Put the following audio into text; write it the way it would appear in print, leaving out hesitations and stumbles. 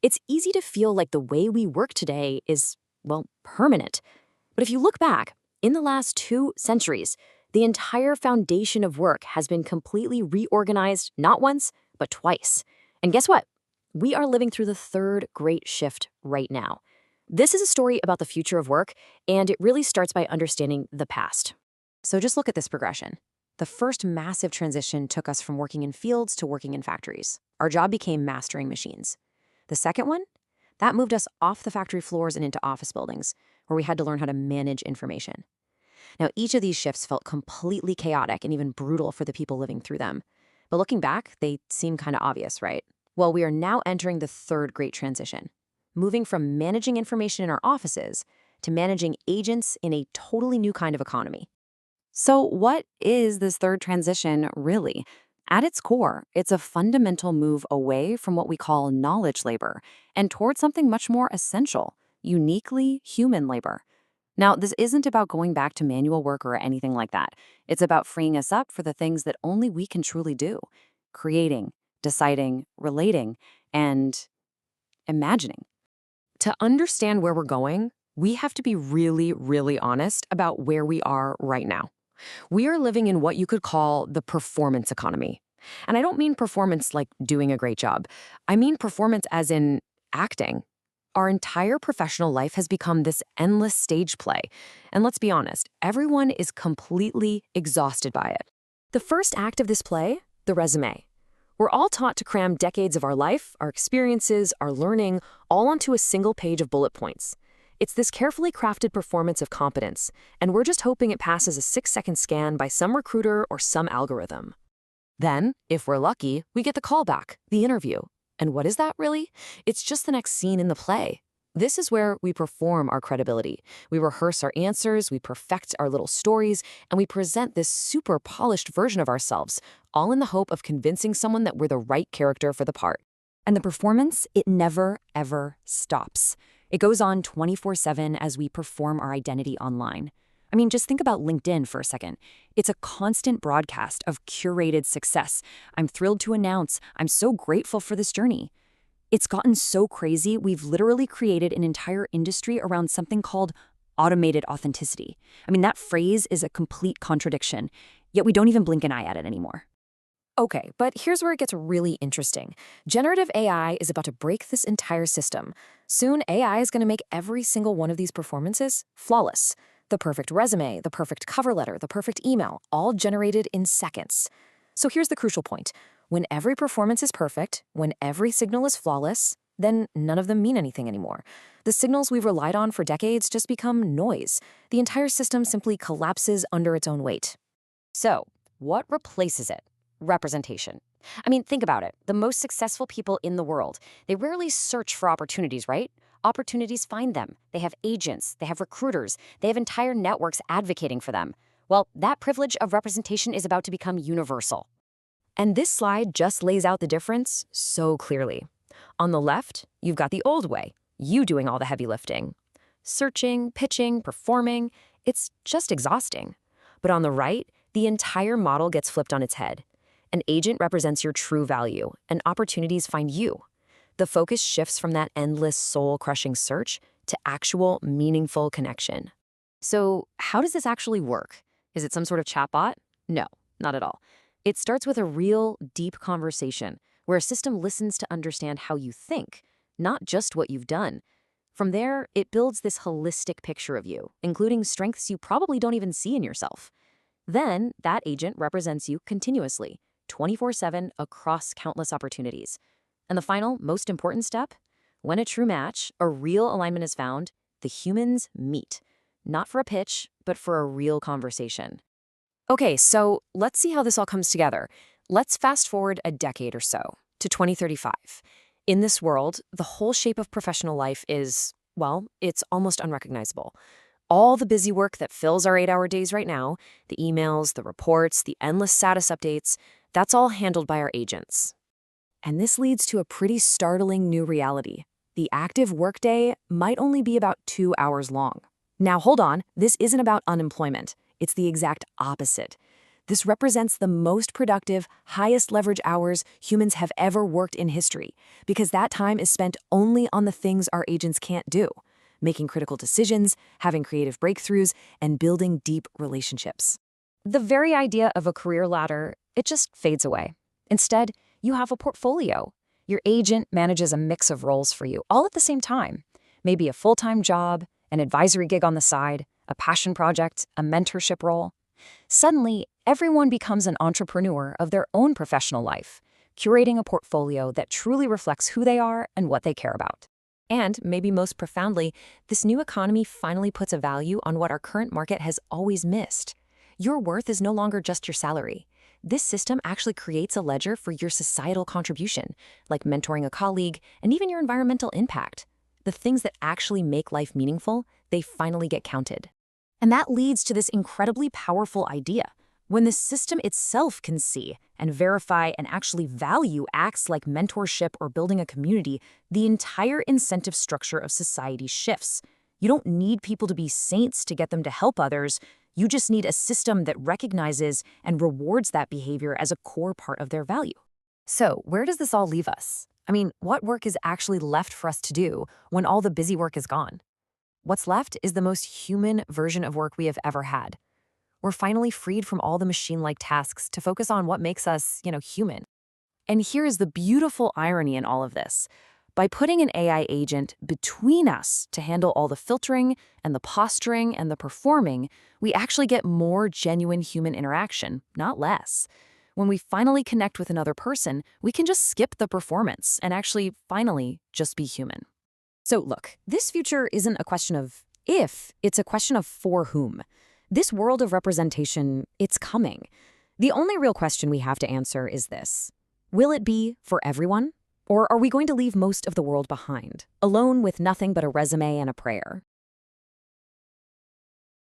It's easy to feel like the way we work today is, well, permanent. But if you look back, in the last 2 centuries, the entire foundation of work has been completely reorganized not once, but twice. And guess what? We are living through the third great shift right now. This is a story about the future of work, and it really starts by understanding the past. So just look at this progression. The first massive transition took us from working in fields to working in factories. Our job became mastering machines. The second one? That moved us off the factory floors and into office buildings, where we had to learn how to manage information. Now, each of these shifts felt completely chaotic and even brutal for the people living through them. But looking back, they seem kind of obvious, right? Well, we are now entering the third great transition, moving from managing information in our offices to managing agents in a totally new kind of economy. So, what is this third transition really? At its core, it's a fundamental move away from what we call knowledge labor and towards something much more essential, uniquely human labor. Now, this isn't about going back to manual work or anything like that. It's about freeing us up for the things that only we can truly do: creating, deciding, relating, and imagining. To understand where we're going, we have to be really, really honest about where we are right now. We are living in what you could call the performance economy. And I don't mean performance like doing a great job. I mean performance as in acting. Our entire professional life has become this endless stage play. And let's be honest, everyone is completely exhausted by it. The first act of this play, the resume. We're all taught to cram decades of our life, our experiences, our learning, all onto a single page of bullet points. It's this carefully crafted performance of competence, and we're just hoping it passes a 6-second scan by some recruiter or some algorithm. Then, if we're lucky, we get the callback, the interview. And what is that really? It's just the next scene in the play. This is where we perform our credibility. We rehearse our answers, we perfect our little stories, and we present this super polished version of ourselves, all in the hope of convincing someone that we're the right character for the part. And the performance, it never, ever stops. It goes on 24/7 as we perform our identity online. I mean, just think about LinkedIn for a second. It's a constant broadcast of curated success. I'm thrilled to announce I'm so grateful for this journey. It's gotten so crazy, we've literally created an entire industry around something called automated authenticity. I mean, that phrase is a complete contradiction, yet we don't even blink an eye at it anymore. Okay, but here's where it gets really interesting. Generative AI is about to break this entire system. Soon, AI is going to make every single one of these performances flawless. The perfect resume, the perfect cover letter, the perfect email, all generated in seconds. So here's the crucial point. When every performance is perfect, when every signal is flawless, then none of them mean anything anymore. The signals we've relied on for decades just become noise. The entire system simply collapses under its own weight. So, what replaces it? Representation. I mean, think about it. The most successful people in the world, they rarely search for opportunities, right? Opportunities find them. They have agents, they have recruiters, they have entire networks advocating for them. Well, that privilege of representation is about to become universal. And this slide just lays out the difference so clearly. On the left, you've got the old way, you doing all the heavy lifting. Searching, pitching, performing, it's just exhausting. But on the right, the entire model gets flipped on its head. An agent represents your true value, and opportunities find you. The focus shifts from that endless soul-crushing search to actual, meaningful connection. So, how does this actually work? Is it some sort of chatbot? No, not at all. It starts with a real, deep conversation where a system listens to understand how you think, not just what you've done. From there, it builds this holistic picture of you, including strengths you probably don't even see in yourself. Then, that agent represents you continuously, 24/7 across countless opportunities. And the final, most important step? When a true match, a real alignment is found, the humans meet. Not for a pitch, but for a real conversation. Okay, so let's see how this all comes together. Let's fast forward a decade or so to 2035. In this world, the whole shape of professional life is, well, it's almost unrecognizable. All the busy work that fills our 8-hour days right now, the emails, the reports, the endless status updates, that's all handled by our agents. And this leads to a pretty startling new reality. The active workday might only be about 2 hours long. Now hold on, this isn't about unemployment. It's the exact opposite. This represents the most productive, highest leverage hours humans have ever worked in history, because that time is spent only on the things our agents can't do, making critical decisions, having creative breakthroughs, and building deep relationships. The very idea of a career ladder, it just fades away. Instead, you have a portfolio. Your agent manages a mix of roles for you, all at the same time. Maybe a full-time job, an advisory gig on the side, a passion project, a mentorship role. Suddenly, everyone becomes an entrepreneur of their own professional life, curating a portfolio that truly reflects who they are and what they care about. And, maybe most profoundly, this new economy finally puts a value on what our current market has always missed. Your worth is no longer just your salary. This system actually creates a ledger for your societal contribution, like mentoring a colleague and even your environmental impact. The things that actually make life meaningful, they finally get counted. And that leads to this incredibly powerful idea. When the system itself can see and verify and actually value acts like mentorship or building a community, the entire incentive structure of society shifts. You don't need people to be saints to get them to help others. You just need a system that recognizes and rewards that behavior as a core part of their value. So, where does this all leave us? I mean, what work is actually left for us to do when all the busy work is gone? What's left is the most human version of work we have ever had. We're finally freed from all the machine-like tasks to focus on what makes us, human. And here is the beautiful irony in all of this. By putting an AI agent between us to handle all the filtering and the posturing and the performing, we actually get more genuine human interaction, not less. When we finally connect with another person, we can just skip the performance and actually, finally, just be human. So look, this future isn't a question of if, it's a question of for whom. This world of representation, it's coming. The only real question we have to answer is this. Will it be for everyone? Or are we going to leave most of the world behind, alone with nothing but a resume and a prayer?